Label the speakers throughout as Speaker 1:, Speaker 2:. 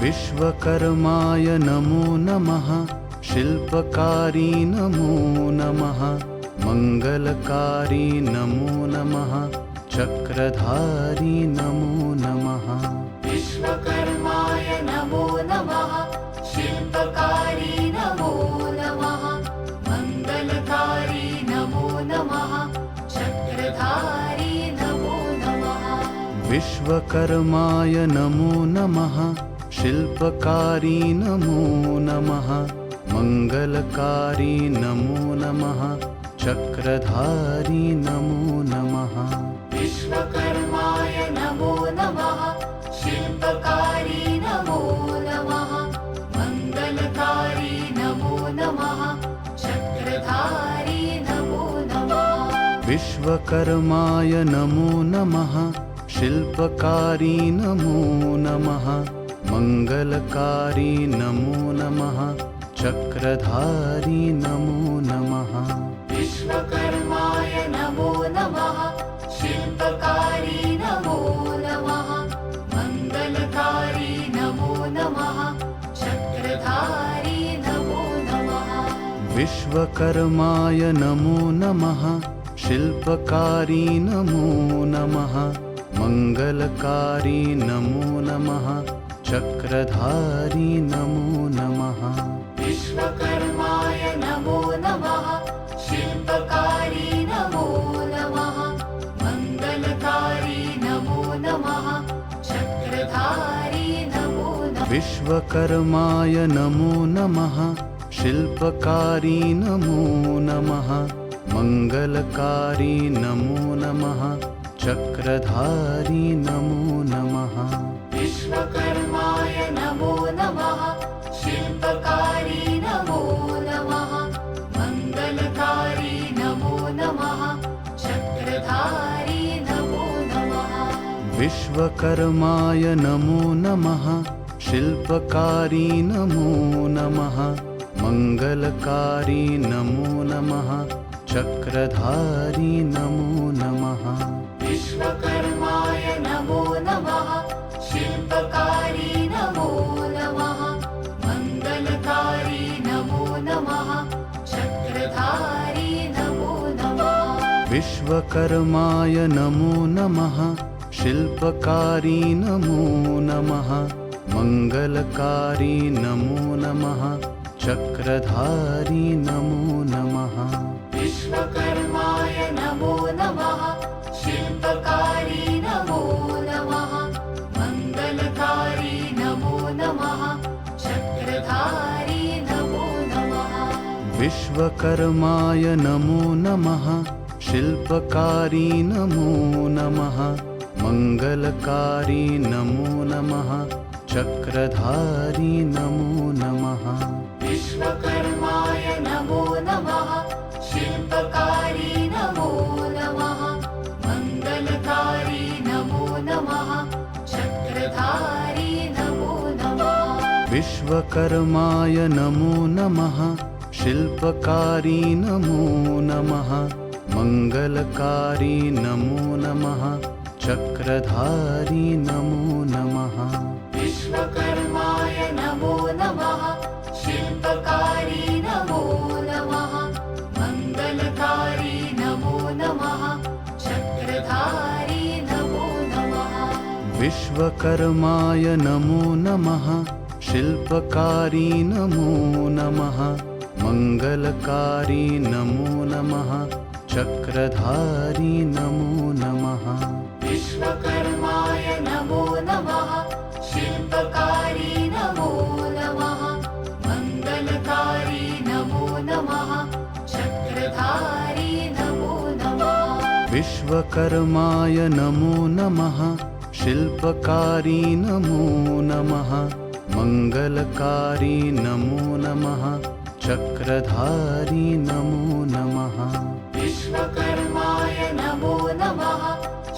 Speaker 1: विश्वकर्माय नमो नमः। शिल्पकारी नमो नमः। मंगलकारी नमो नमः। चक्रधारी नमो नमः।
Speaker 2: विश्वकर्माय नमो नमः। शिल्पकारी नमो नमः। मंगलकारी नमो नमः। चक्रधारी नमो नमः।
Speaker 1: विश्वकर्माय नमो नमः। शिल्पकारी नमो नमः। मंगलकारी नमो नमः। चक्रधारी नमो नमः।
Speaker 2: विश्वकर्माय नमो नमः। शिल्पकारी नमो नमः। मंगलकारी नमो नमः। चक्रधारी नमो नमः।
Speaker 1: विश्वकर्माय नमो नमः। शिल्पकारी नमो नमः। मंगलकारी नमो नमः। चक्रधारी नमो नमः।
Speaker 2: विश्वकर्माय नमो नमः। शिल्पकारी नमो नमः। मंगलकारी नमो नमः। चक्रधारी नमो नमः।
Speaker 1: विश्वकर्माय नमो नमः। शिल्पकारी नमो नमः। मंगलकारी नमो नमः। चक्रधारी नमो नमः।
Speaker 2: विश्वकर्माय नमो नमः। शिल्पकारी नमो नमः। मंगलकारी नमो नमः। चक्रधारी नमो नमः।
Speaker 1: विश्वकर्माय नमो नमः। शिल्पकारी नमो नमः। मंगलकारी नमो नमः। चक्रधारी नमो नमः।
Speaker 2: विश्वकर्माय नमो नमः। शिल्पकारी नमो नमः। मंगलकारी नमो नमः। चक्रधारी नमो नमः।
Speaker 1: विश्वकर्माय नमो नमः। शिल्पकारी नमो नमः। मंगलकारी नमो नमः। चक्रधारी नमो नमः।
Speaker 2: विश्वकर्माय नमो नमः। शिल्पकारी नमो नमः। मंगलकारी नमो नमः। चक्रधारी नमो नमः।
Speaker 1: विश्वकर्माय नमो नमः। शिल्पकारी नमो नमः। मंगलकारी नमो नमः। चक्रधारी नमो नमः।
Speaker 2: विश्वकर्माय नमो नमः। शिल्पकारी नमो नमः। मंगलकारी नमो नमः। चक्रधारी नमो नमः।
Speaker 1: विश्वकर्माय नमो नमः। शिल्पकारी नमो नमः। मंगलकारी नमो नमः। चक्रधारी नमो नमः।
Speaker 2: विश्वकर्माय नमो नमः। शिल्पकारी नमो नमः। मंगलकारी नमो नमः। चक्रधारी नमो नमः।
Speaker 1: विश्वकर्माय नमो नमः। शिल्पकारी नमो नमः। मंगलकारी नमो नमः। चक्रधारी नमो नमः।
Speaker 2: विश्वकर्माय नमो नमः। शिल्पकारी नमो नमः। मंगलकारी नमो नमः। चक्रधारी नमो नमः।
Speaker 1: विश्वकर्माय नमो नमः। शिल्पकारी नमो नमः। मंगलकारी नमो नमः। चक्रधारी नमो नमः।
Speaker 2: विश्वकर्माय नमो नमः। शिल्पकारी नमो नमः। मंगलकारी नमो नमः। चक्रधारी नमो नमः।
Speaker 1: विश्वकर्माय नमो नमः। शिल्पकारी नमो नमः। मंगलकारी नमो नमः। चक्रधारी नमो नमः।
Speaker 2: विश्वकर्माय नमो नमः।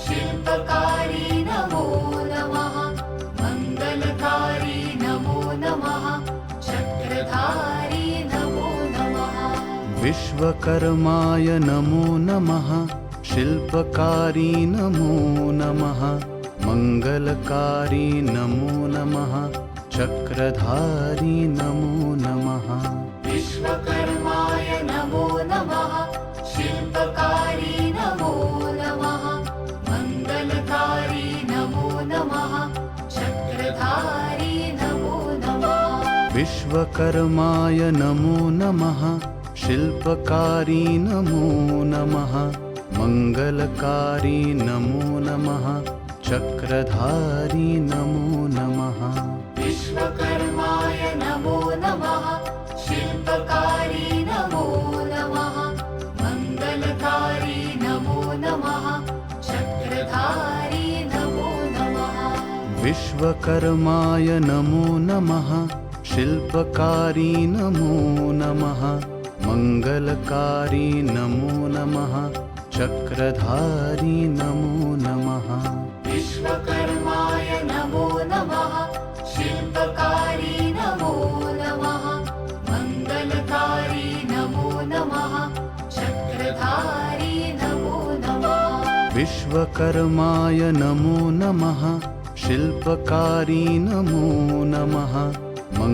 Speaker 2: शिल्पकारी नमो नमः। मंगलकारी नमो नमः। चक्रधारी नमो नमः।
Speaker 1: विश्वकर्माय नमो नमः। शिल्पकारी नमो नमः। मंगलकारी नमो नमः। चक्रधारी नमो नमः
Speaker 2: विश्वकर्माय नमो नमः शिल्पकारी नमो नमः मङ्गलकारी नमो नमः चक्रधारी नमो नमः
Speaker 1: विश्वकर्माय नमो नमः शिल्पकारी नमो नमः मङ्गलकारी नमो नमः चक्रधारी नमो नमः
Speaker 2: विश्वकर्माय नमो नमः शिल्पकारी नमो नमः मङ्गलकारी नमो नमः चक्रधारी नमो नमः
Speaker 1: विश्वकर्माय नमो नमः शिल्पकारी नमो नमः मङ्गलकारी नमो नमः चक्रधारी नमो नमः
Speaker 2: विश्वकर्माय नमो नमः शिल्पकारी नमो नमः मङ्गलकारी नमो नमः चक्रधारी नमो नमः
Speaker 1: विश्वकर्माय नमो नमः शिल्पकारी नमो नमः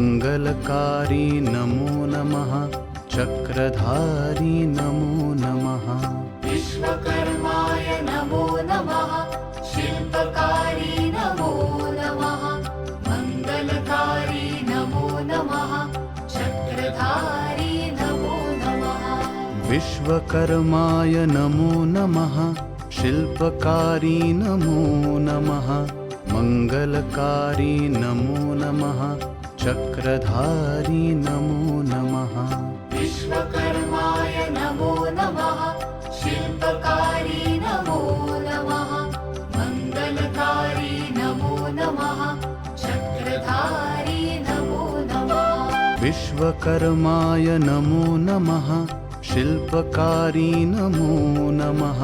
Speaker 1: मङ्गलकारी नमो नमः चक्रधारी नमो नमः
Speaker 2: विश्वकर्माय नमो नमः शिल्पकारी नमो नमः मङ्गलकारी नमो नमः चक्रधारी नमो नमः
Speaker 1: विश्वकर्माय नमो नमः शिल्पकारी नमो नमः मङ्गलकारी नमो नमः चक्रधारी नमो नमः
Speaker 2: विश्वकर्माय नमो नमः शिल्पकारी नमो नमः मङ्गलकारी नमो नमः चक्रधारी नमो नमः
Speaker 1: विश्वकर्माय नमो नमः शिल्पकारी नमो नमः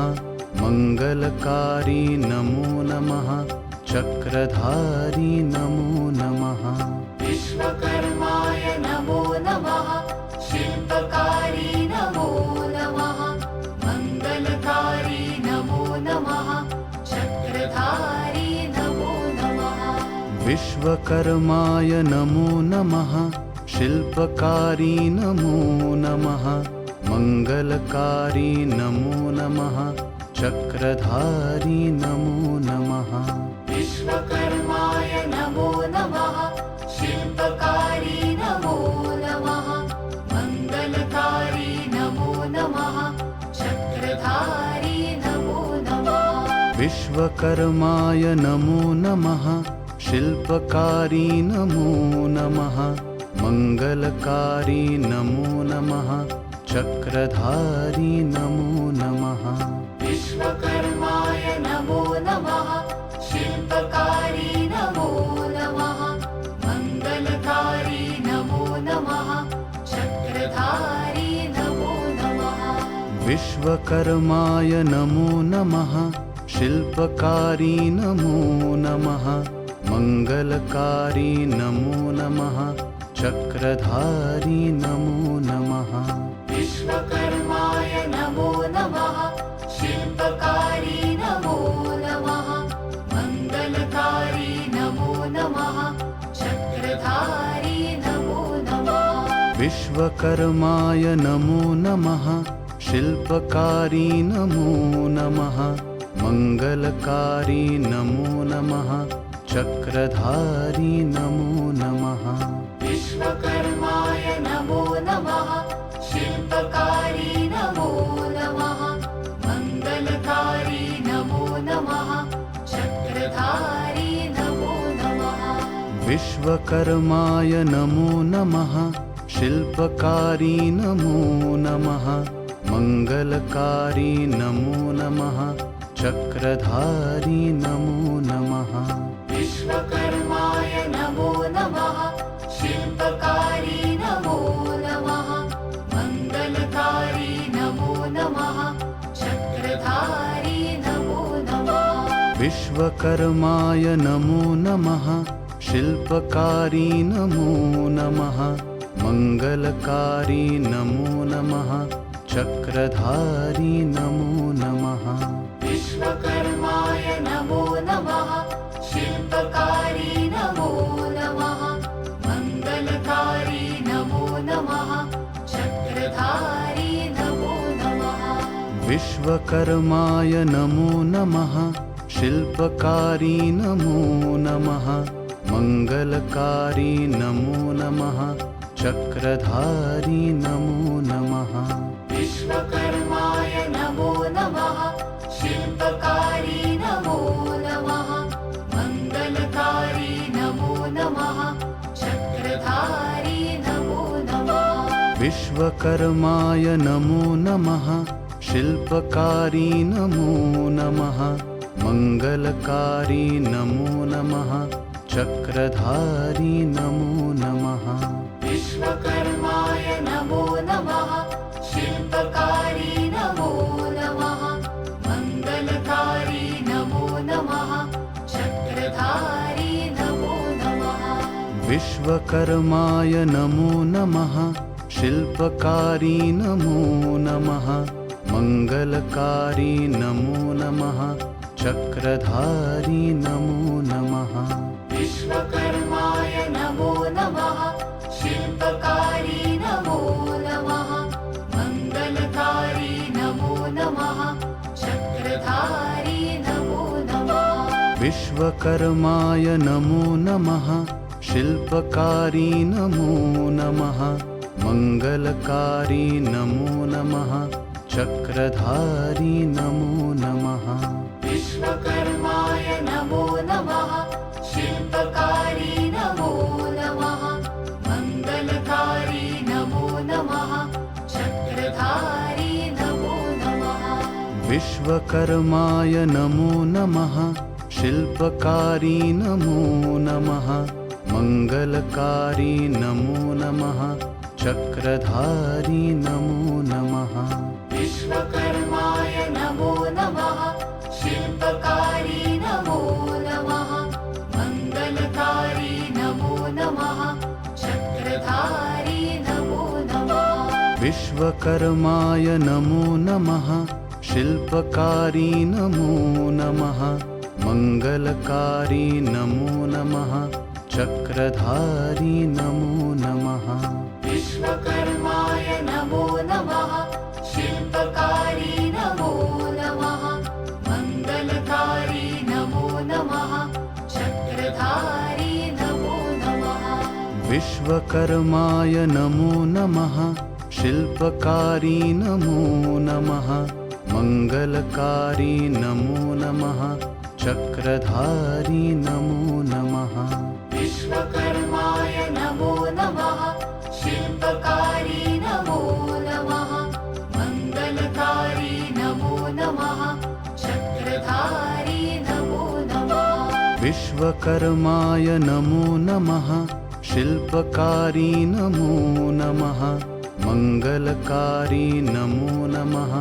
Speaker 1: मङ्गलकारी नमो नमः चक्रधारी नमो नमः
Speaker 2: विश्वकर्माय नमो नमः शिल्पकारी नमो नमः मङ्गलकारी नमो नमः चक्रधारी नमो नमः
Speaker 1: विश्वकर्माय नमो नमः शिल्पकारी नमो नमः मङ्गलकारी नमो नमः चक्रधारी नमो नमः
Speaker 2: विश्वकर्माय नमो नमः शिल्पकारी नमो नमः मङ्गलकारी नमो नमः चक्रधारी नमो नमः
Speaker 1: विश्वकर्माय नमो नमः शिल्पकारी नमो नमः मङ्गलकारी नमो नमः चक्रधारी नमो नमः
Speaker 2: विश्वकर्माय नमो नमः शिल्पकारी नमो नमः मङ्गलकारी नमो नमः चक्रधारी नमो नमः
Speaker 1: विश्वकर्माय नमो नमः शिल्पकारी नमो नमः मङ्गलकारी नमो नमः चक्रधारी नमो नमः
Speaker 2: विश्वकर्माय नमो नमः शिल्पकारी नमो नमः मङ्गलकारी नमो नमः चक्रधारी नमो नमः
Speaker 1: विश्वकर्माय नमो नमः शिल्पकारी नमो नमः मङ्गलकारी नमो नमः चक्रधारी नमो नमः
Speaker 2: विश्वकर्माय नमो नमः शिल्पकारी नमो नमः मङ्गलकारी नमो नमः चक्रधारी नमो नमः
Speaker 1: विश्वकर्माय नमो नमः शिल्पकारी नमो नमः मङ्गलकारी नमो नमः चक्रधारी नमो नमः
Speaker 2: विश्वकर्माय नमो नमः शिल्पकारी नमो नमः मङ्गलकारी नमो नमः चक्रधारी नमो नमः
Speaker 1: विश्वकर्माय नमो नमः शिल्पकारी नमो नमः मङ्गलकारी नमो नमः चक्रधारी नमो नमः
Speaker 2: विश्वकर्माय नमो नमः शिल्पकारी नमो नमः
Speaker 1: विश्वकर्माय नमो नमः शिल्पकारी नमो नमः मंगलकारी नमो नमः चक्रधारी नमो नमः
Speaker 2: विश्वकर्माय नमो नमः शिल्पकारी नमो नमः मंगलकारी नमो नमः चक्रधारी नमो नमः
Speaker 1: विश्वकर्माय नमो नमः शिल्पकारी नमो नमः मंगलकारी नमो नमः चक्रधारी नमो नमः
Speaker 2: विश्वकर्माय नमो नमः शिल्पकारी नमो नमः मंगलकारी नमो नमः चक्रधारी नमो नमः
Speaker 1: विश्वकर्माय नमो नमः शिल्पकारी नमो नमः मंगलकारी नमो नमः चक्रधारी नमो नमः
Speaker 2: विश्वकर्माय नमो नमः शिल्पकारी नमो नमः मंगलकारी नमो नमः चक्रधारी नमो नमः
Speaker 1: विश्वकर्माय नमो नमः शिल्पकारी नमो नमः मंगलकारी नमो नमः चक्रधारी नमो नमः
Speaker 2: विश्वकर्माय नमो नमः शिल्पकारी नमो नमः मंगलकारी नमो नमः चक्रधारी नमो नमः
Speaker 1: विश्वकर्माय नमो नमः शिल्पकारी नमो नमः मंगलकारी नमो नमः चक्रधारी नमो नमः
Speaker 2: विश्वकर्माय नमो नमः शिल्पकारी नमो नमः मंगलकारी नमो नमः चक्रधारी नमो नमः
Speaker 1: विश्वकर्माय नमो नमः शिल्पकारी नमो नमः मंगलकारी नमो नमः चक्रधारी नमो नमः
Speaker 2: विश्वकर्माय नमो नमः शिल्पकारी नमो नमः मंगलकारी नमो नमः चक्रधारी नमो नमः
Speaker 1: विश्वकर्माय नमो नमः शिल्पकारी नमो नमः मंगलकारी नमो नमः चक्रधारी नमो नमः
Speaker 2: विश्वकर्माय नमो नमः शिल्पकारी नमो नमः मंगलकारी नमो नमः चक्रधारी नमो नमः
Speaker 1: विश्वकर्माय नमो नमः शिल्पकारी नमो नमः मंगलकारी नमो नमः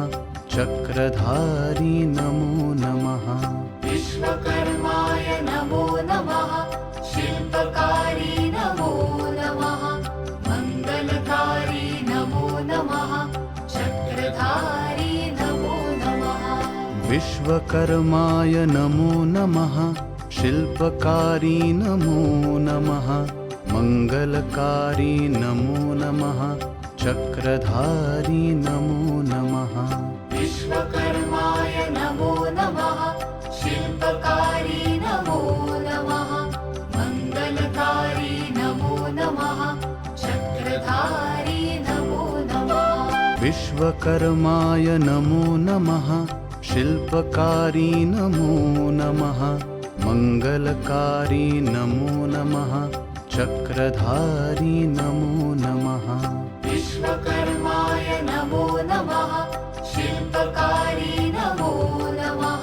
Speaker 1: चक्रधारी नमो नमः
Speaker 2: विश्वकर्माय नमो नमः शिल्पकारी नमो नमः मंगलकारी नमो नमः चक्रधारी नमो नमः
Speaker 1: विश्वकर्माय नमो नमः शिल्पकारी नमो नमः मंगलकारी नमो नमः चक्रधारी नमो नमः
Speaker 2: विश्वकर्माय नमो नमः शिल्पकारी नमो नमः मंगलकारी नमो नमः चक्रधारी नमो नमः
Speaker 1: विश्वकर्माय नमो नमः शिल्पकारी नमो नमः मंगलकारी नमो नमः चक्रधारी नमो नमः
Speaker 2: विश्वकर्माय नमो नमः शिल्पकारी नमो नमः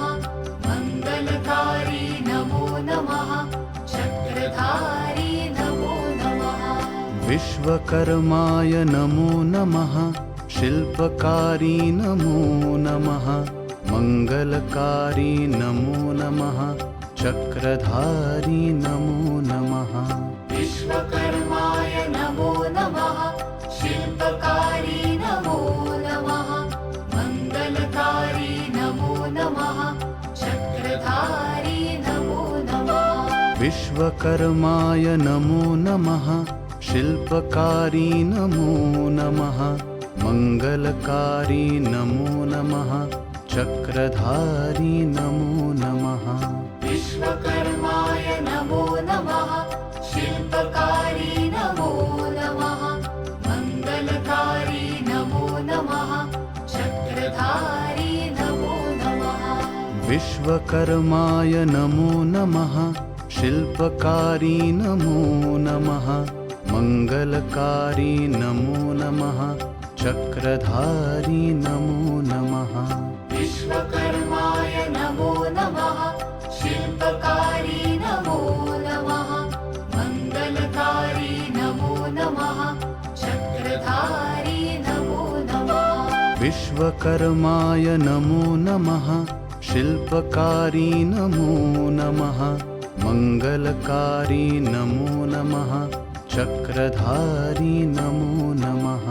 Speaker 2: मंगलकारी नमो नमः चक्रधारी नमो नमः
Speaker 1: विश्वकर्माय नमो नमः शिल्पकारी नमो नमः मंगलकारी नमो नमः चक्रधारी नमो नमः
Speaker 2: विश्वकर्माय नमो नमः शिल्पकारी नमो नमः मंगलकारी नमो नमः चक्रधारी नमो नमः
Speaker 1: विश्वकर्माय नमो नमः शिल्पकारी नमो नमः मङ्गलकारी नमो नमः चक्रधारी नमो नमः
Speaker 2: विश्वकर्माय नमो नमः शिल्पकारी नमो नमः मङ्गलकारी नमो नमः चक्रधारी नमो नमः
Speaker 1: विश्वकर्माय नमो नमः शिल्पकारी नमो नमः मङ्गलकारी नमो नमः चक्रधारी नमो नमः
Speaker 2: विश्वकर्माय नमो नमः शिल्पकारी नमो नमः मङ्गलकारी नमो नमः चक्रधारी नमो नमः
Speaker 1: विश्वकर्माय नमो नमः शिल्पकारी नमो नमः मङ्गलकारी नमो नमः चक्रधारी नमो नमः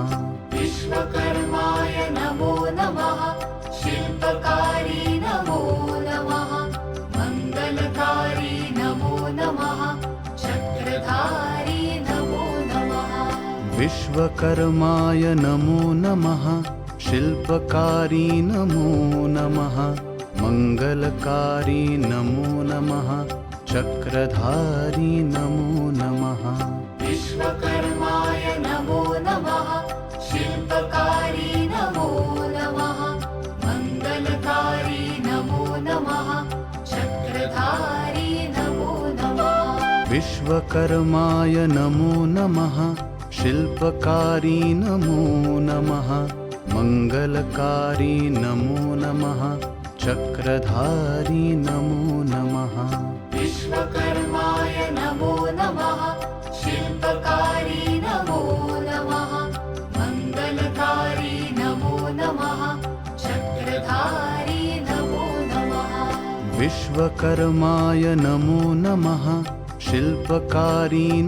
Speaker 2: विश्वकर्माय नमो नमः शिल्पकारी नमो नमः मङ्गलकारी नमो नमः चक्रधारी नमो नमः
Speaker 1: विश्वकर्माय नमो नमः शिल्पकारी नमो नमः मङ्गलकारी नमो नमः चक्रधारी नमो नमः
Speaker 2: विश्वकर्माय नमो नमः शिल्पकारी नमो नमः मङ्गलकारी नमो नमः चक्रधारी नमो नमः
Speaker 1: विश्वकर्माय नमो नमः शिल्पकारी नमो नमः मङ्गलकारी नमो नमः चक्रधारी नमो नमः
Speaker 2: विश्वकर्माय नमो नमः शिल्पकारी नमो नमः मङ्गलकारी नमो नमः चक्रधारी नमो नमः
Speaker 1: विश्वकर्माय नमो नमः शिल्पकारी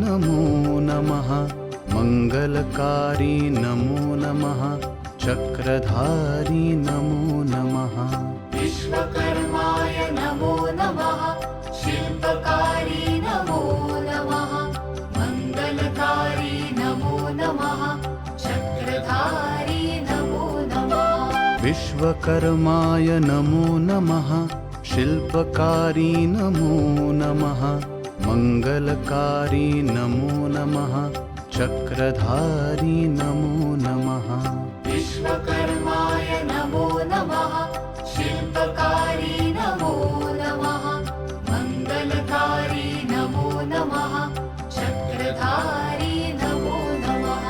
Speaker 1: नमो नमः मङ्गलकारी नमो नमः चक्रधारी नमो नमः
Speaker 2: विश्वकर्माय नमो नमः शिल्पकारी नमो नमः मङ्गलकारी नमो नमः चक्रधारी नमो नमः
Speaker 1: विश्वकर्माय नमो नमः शिल्पकारी नमो नमः मङ्गलकारी नमो नमः चक्रधारी नमो नमः
Speaker 2: विश्वकर्माय नमो नमः शिल्पकारी नमो नमः मङ्गलकारी नमो नमः चक्रधारी नमो नमः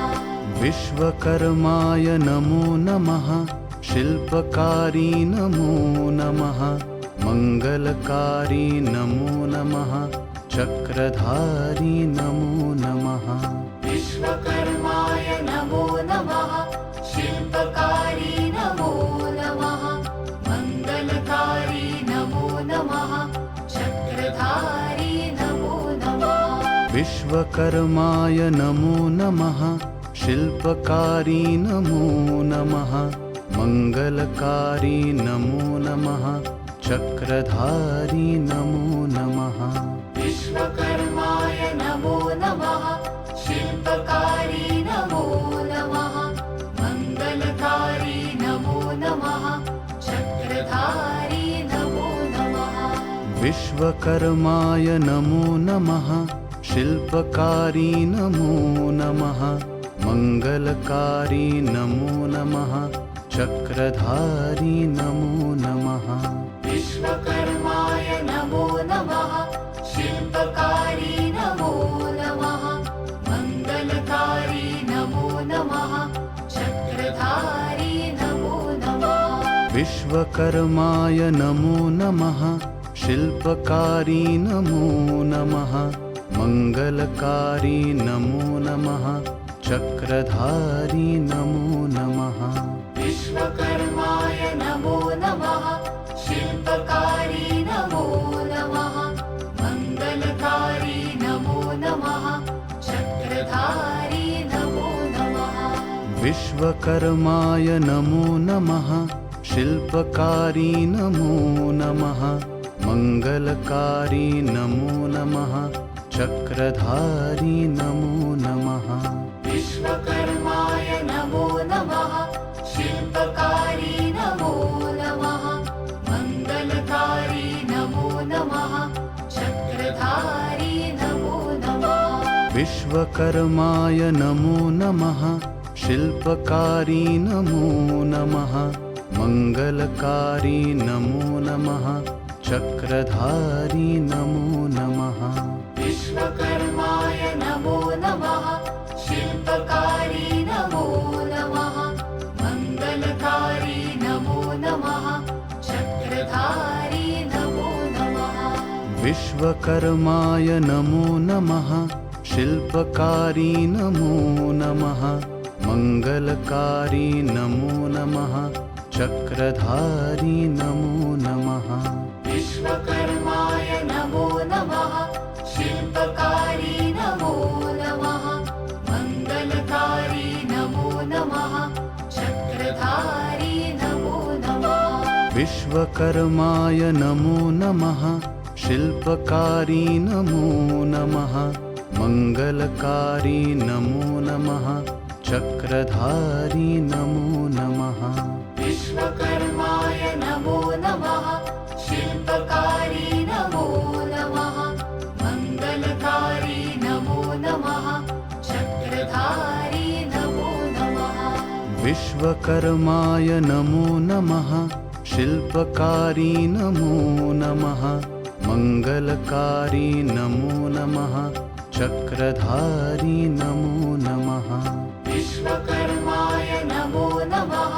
Speaker 1: विश्वकर्माय नमो नमः शिल्पकारी नमो नमः मङ्गलकारी नमो नमः चक्रधारी नमो नमः
Speaker 2: विश्वकर्माय नमो नमः शिल्पकारी नमो नमः मङ्गलकारी नमो नमः चक्रधारी नमो नमः
Speaker 1: विश्वकर्माय नमो नमः शिल्पकारी नमो नमः मङ्गलकारी नमो नमः चक्रधारी नमो नमः
Speaker 2: विश्वकर्माय नमो नमः शिल्पकारी नमो नमः मङ्गलकारी नमो नमः चक्रधारी नमो नमः
Speaker 1: विश्वकर्माय नमो नमः शिल्पकारी नमो नमः मङ्गलकारी नमो नमः चक्रधारी नमो नमः
Speaker 2: विश्वकर्माय नमो नमः शिल्पकारी नमो नमः मङ्गलकारी नमो नमः चक्रधारी नमो नमः
Speaker 1: विश्वकर्माय नमो नमः शिल्पकारी नमो नमः मङ्गलकारी नमो नमः चक्रधारी नमो नमः
Speaker 2: विश्वकर्माय नमो नमः शिल्पकारी नमो नमः मङ्गलकारी नमो नमः चक्रधारी नमो नमः
Speaker 1: विश्वकर्माय नमो नमः शिल्पकारी नमो नमः मङ्गलकारी नमो नमः चक्रधारी नमो नमः
Speaker 2: विश्वकर्माय नमो नमः
Speaker 1: विश्वकर्माय नमो नमः शिल्पकारी नमो नमः मंगलकारी नमो नमः चक्रधारी नमो नमः
Speaker 2: विश्वकर्माय नमो नमः शिल्पकारी नमो नमः मंगलकारी नमो नमः चक्रधारी नमो नमः
Speaker 1: विश्वकर्माय नमो नमः शिल्पकारी नमो नमः मंगलकारी नमो नमः चक्रधारी नमो नमः
Speaker 2: विश्वकर्माय नमो नमः शिल्पकारी नमो नमः मंगलकारी नमो नमः चक्रधारी नमो नमः
Speaker 1: विश्वकर्माय नमो नमः शिल्पकारी नमो नमः मंगलकारी नमो नमः चक्रधारी नमो नमः
Speaker 2: विश्वकर्माय नमो नमः शिल्पकारी नमो नमः मंगलकारी नमो नमः चक्रधारी नमो नमः
Speaker 1: विश्वकर्माय नमो नमः शिल्पकारी नमो नमः मंगलकारी नमो नमः चक्रधारी नमो नमः
Speaker 2: विश्वकर्माय नमो नमः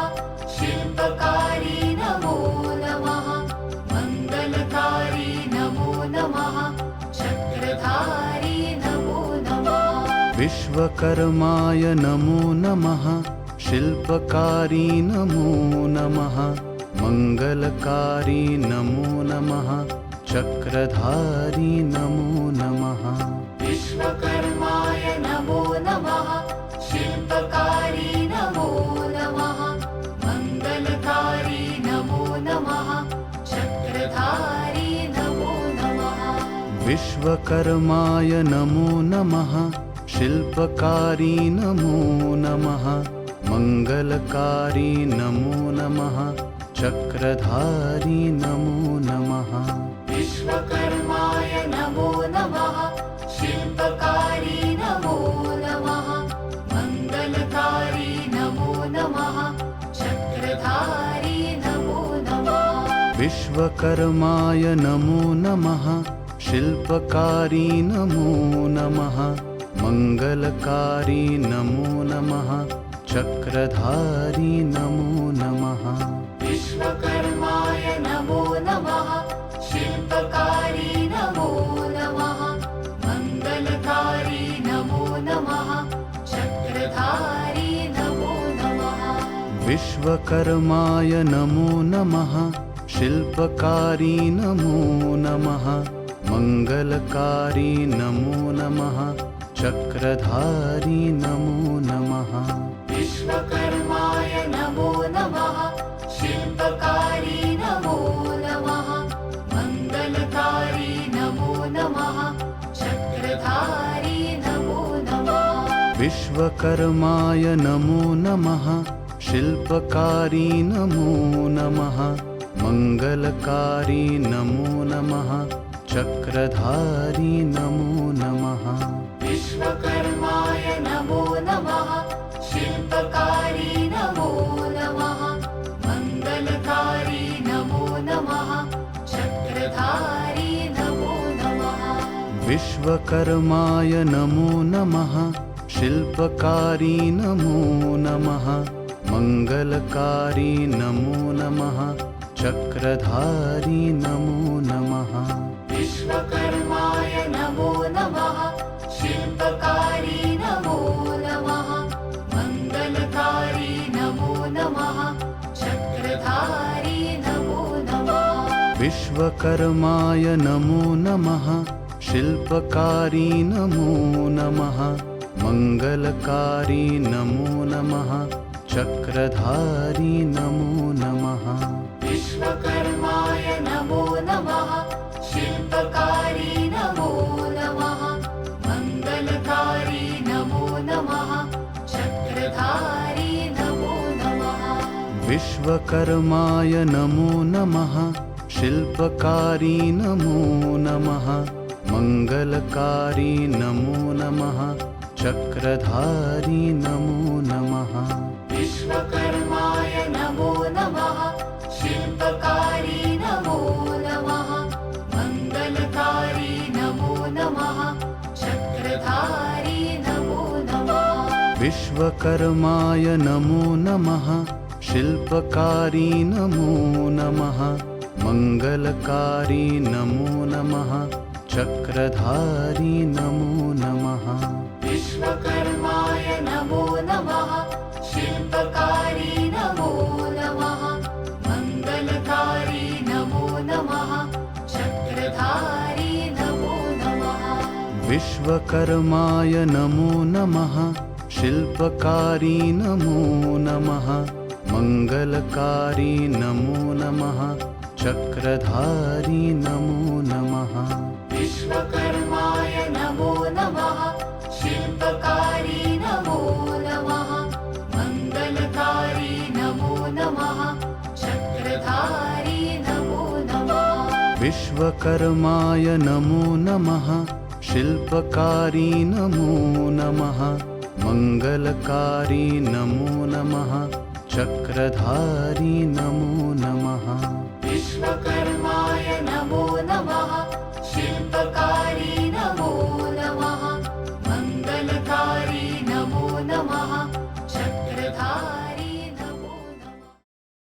Speaker 2: शिल्पकारी नमो नमः मंगलकारी नमो नमः चक्रधारी नमो नमः
Speaker 1: विश्वकर्माय नमो नमः शिल्पकारी नमो नमः मंगलकारी नमो नमः चक्रधारी नमो नमः
Speaker 2: विश्वकर्माय नमो नमः शिल्पकारी नमो नमः मंगलकारी नमो नमः चक्रधारी नमो नमः
Speaker 1: विश्वकर्माय नमो नमः शिल्पकारी नमो नमः मंगलकारी नमो नमः चक्रधारी नमो नमः
Speaker 2: विश्वकर्माय नमो नमः शिल्पकारी नमो नमः मंगलकारी नमो नमः चक्रधारी नमो नमः
Speaker 1: विश्वकर्माय नमो नमः शिल्पकारी नमो नमः मंगलकारी नमो नमः चक्रधारी नमो नमः
Speaker 2: विश्वकर्माय नमो नमः शिल्पकारी नमो नमः मंगलकारी नमो नमः चक्रधारी नमो नमः
Speaker 1: विश्वकर्माय नमो नमः शिल्पकारी नमो नमः मंगलकारी नमो नमः चक्रधारी नमो नमः
Speaker 2: विश्वकर्माय नमो नमः शिल्पकारी नमो नमः मंगलकारी नमो नमः चक्रधारी नमो नमः
Speaker 1: विश्वकर्माय नमो नमः शिल्पकारी नमो नमः मंगलकारी नमो नमः चक्रधारी नमो नमः
Speaker 2: विश्वकर्माय नमो नमः शिल्पकारी नमो नमः मंगलकारी नमो नमः चक्रधारी नमो नमः
Speaker 1: विश्वकर्माय नमो नमः शिल्पकारी नमो नमः मंगलकारी नमो नमः चक्रधारी नमो नमः
Speaker 2: विश्वकर्माय नमो नमः शिल्पकारी नमो नमः मंगलकारी नमो नमः चक्रधारी नमो नमः
Speaker 1: विश्वकर्माय नमो नमः शिल्पकारी नमो नमः मंगलकारी नमो नमः चक्रधारी नमो नमः
Speaker 2: विश्वकर्माय नमो नमः शिल्पकारी नमो नमः मंगलकारी नमो नमः चक्रधारी नमो नमः
Speaker 1: विश्वकर्माय नमो नमः शिल्पकारी नमो नमः मंगलकारी नमो नमः चक्रधारी नमो नमः
Speaker 2: विश्वकर्माय नमो नमः शिल्पकारी नमो नमः मङ्गलकारी नमो नमः चक्रधारी नमो नमः
Speaker 1: विश्वकर्माय नमो नमः शिल्पकारी नमो नमः मङ्गलकारी नमो नमः चक्रधारी नमो नमः
Speaker 2: विश्वकर्माय नमो नमः शिल्पकारी नमो नमः मङ्गलकारी नमो नमः चक्रधारी नमो नमः
Speaker 1: विश्वकर्माय नमो नमः शिल्पकारी नमो नमः मङ्गलकारी नमो नमः चक्रधारी नमो नमः
Speaker 2: विश्वकर्माय नमो नमः शिल्पकारी नमो नमः मङ्गलकारी नमो नमः चक्रधारी नमो नमः
Speaker 1: विश्वकर्माय नमो नमः शिल्पकारी नमो नमः मङ्गलकारी नमो नमः चक्रधारी नमो नमः
Speaker 2: विश्वकर्माय